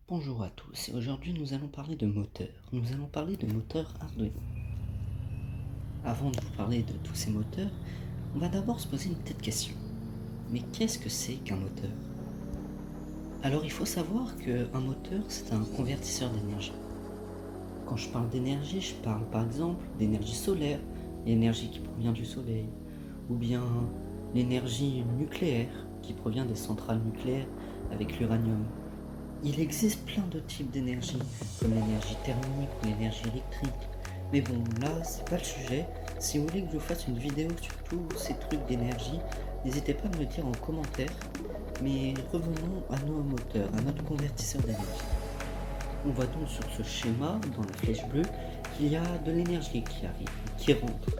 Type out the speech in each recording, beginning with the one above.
Bonjour à tous, et aujourd'hui nous allons parler de moteurs. Nous allons parler de moteurs Arduino. Avant de vous parler de tous ces moteurs, on va d'abord se poser une petite question. Mais qu'est-ce que c'est qu'un moteur? Alors il faut savoir qu'un moteur c'est un convertisseur d'énergie. Quand je parle d'énergie, je parle par exemple d'énergie solaire, l'énergie qui provient du soleil, ou bien l'énergie nucléaire qui provient des centrales nucléaires avec l'uranium. Il existe plein de types d'énergie, comme l'énergie thermique ou l'énergie électrique. Mais bon, là, c'est pas le sujet. Si vous voulez que je vous fasse une vidéo sur tous ces trucs d'énergie, n'hésitez pas à me le dire en commentaire. Mais revenons à nos moteurs, à notre convertisseur d'énergie. On voit donc sur ce schéma, dans la flèche bleue, qu'il y a de l'énergie qui arrive, qui rentre.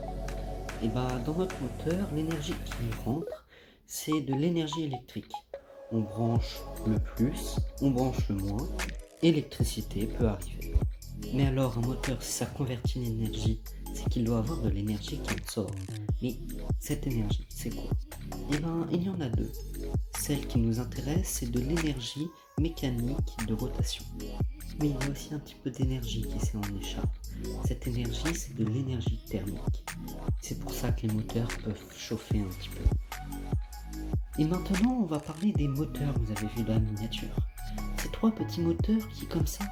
Et dans notre moteur, l'énergie qui rentre, c'est de l'énergie électrique. On branche le plus, on branche le moins, l'électricité peut arriver. Mais alors un moteur, si ça convertit l'énergie, c'est qu'il doit avoir de l'énergie qui en sort. Mais cette énergie, c'est quoi? Il y en a deux. Celle qui nous intéresse, c'est de l'énergie mécanique de rotation. Mais il y a aussi un petit peu d'énergie qui s'en échappe. Cette énergie, c'est de l'énergie thermique. C'est pour ça que les moteurs peuvent chauffer un petit peu. Et maintenant, on va parler des moteurs, vous avez vu dans la miniature. Ces trois petits moteurs qui, comme ça,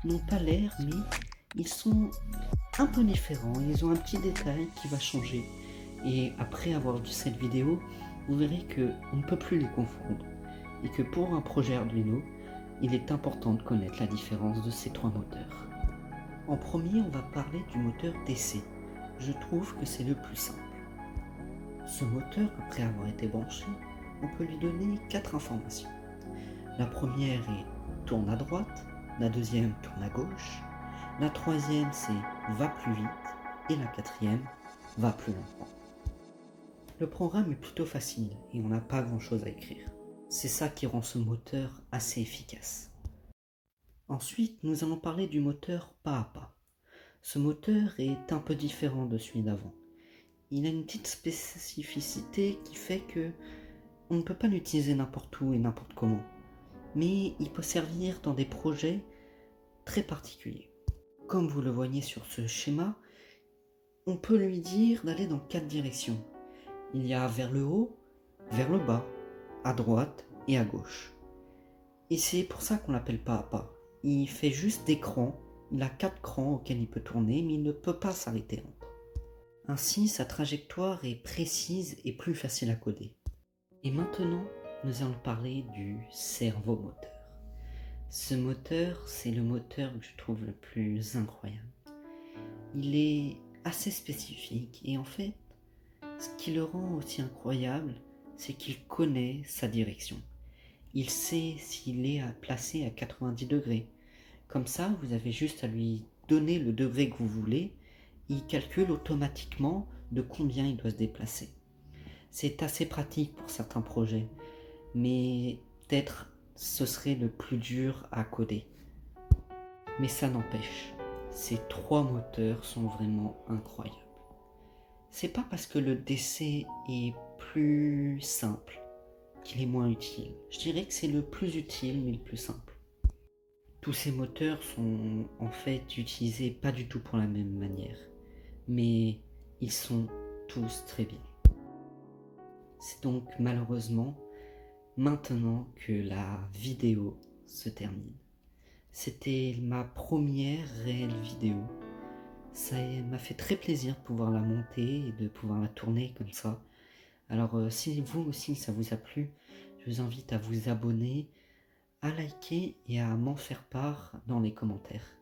n'ont pas l'air, mais ils sont un peu différents. Ils ont un petit détail qui va changer. Et après avoir vu cette vidéo, vous verrez qu'on ne peut plus les confondre. Et que pour un projet Arduino, il est important de connaître la différence de ces trois moteurs. En premier, on va parler du moteur DC. Je trouve que c'est le plus simple. Ce moteur, après avoir été branché, on peut lui donner 4 informations. La première est tourne à droite, la deuxième tourne à gauche, la troisième c'est va plus vite et la quatrième va plus lentement. Le programme est plutôt facile et on n'a pas grand chose à écrire. C'est ça qui rend ce moteur assez efficace. Ensuite, nous allons parler du moteur pas à pas. Ce moteur est un peu différent de celui d'avant. Il a une petite spécificité qui fait que on ne peut pas l'utiliser n'importe où et n'importe comment, mais il peut servir dans des projets très particuliers. Comme vous le voyez sur ce schéma, on peut lui dire d'aller dans 4 directions. Il y a vers le haut, vers le bas, à droite et à gauche. Et c'est pour ça qu'on l'appelle pas à pas. Il fait juste des crans, il a 4 crans auxquels il peut tourner, mais il ne peut pas s'arrêter entre. Ainsi, sa trajectoire est précise et plus facile à coder. Et maintenant, nous allons parler du servomoteur. Ce moteur, c'est le moteur que je trouve le plus incroyable. Il est assez spécifique et en fait, ce qui le rend aussi incroyable, c'est qu'il connaît sa direction. Il sait s'il est placé à 90 degrés. Comme ça, vous avez juste à lui donner le degré que vous voulez, il calcule automatiquement de combien il doit se déplacer. C'est assez pratique pour certains projets, mais peut-être ce serait le plus dur à coder. Mais ça n'empêche, ces trois moteurs sont vraiment incroyables. C'est pas parce que le DC est plus simple qu'il est moins utile. Je dirais que c'est le plus utile mais le plus simple. Tous ces moteurs sont en fait utilisés pas du tout pour la même manière, mais ils sont tous très bien. C'est donc malheureusement maintenant que la vidéo se termine. C'était ma première réelle vidéo. Ça m'a fait très plaisir de pouvoir la monter et de pouvoir la tourner comme ça. Alors si vous aussi ça vous a plu, je vous invite à vous abonner, à liker et à m'en faire part dans les commentaires.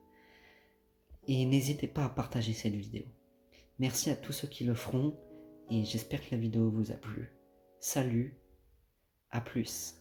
Et n'hésitez pas à partager cette vidéo. Merci à tous ceux qui le feront et j'espère que la vidéo vous a plu. Salut, à plus.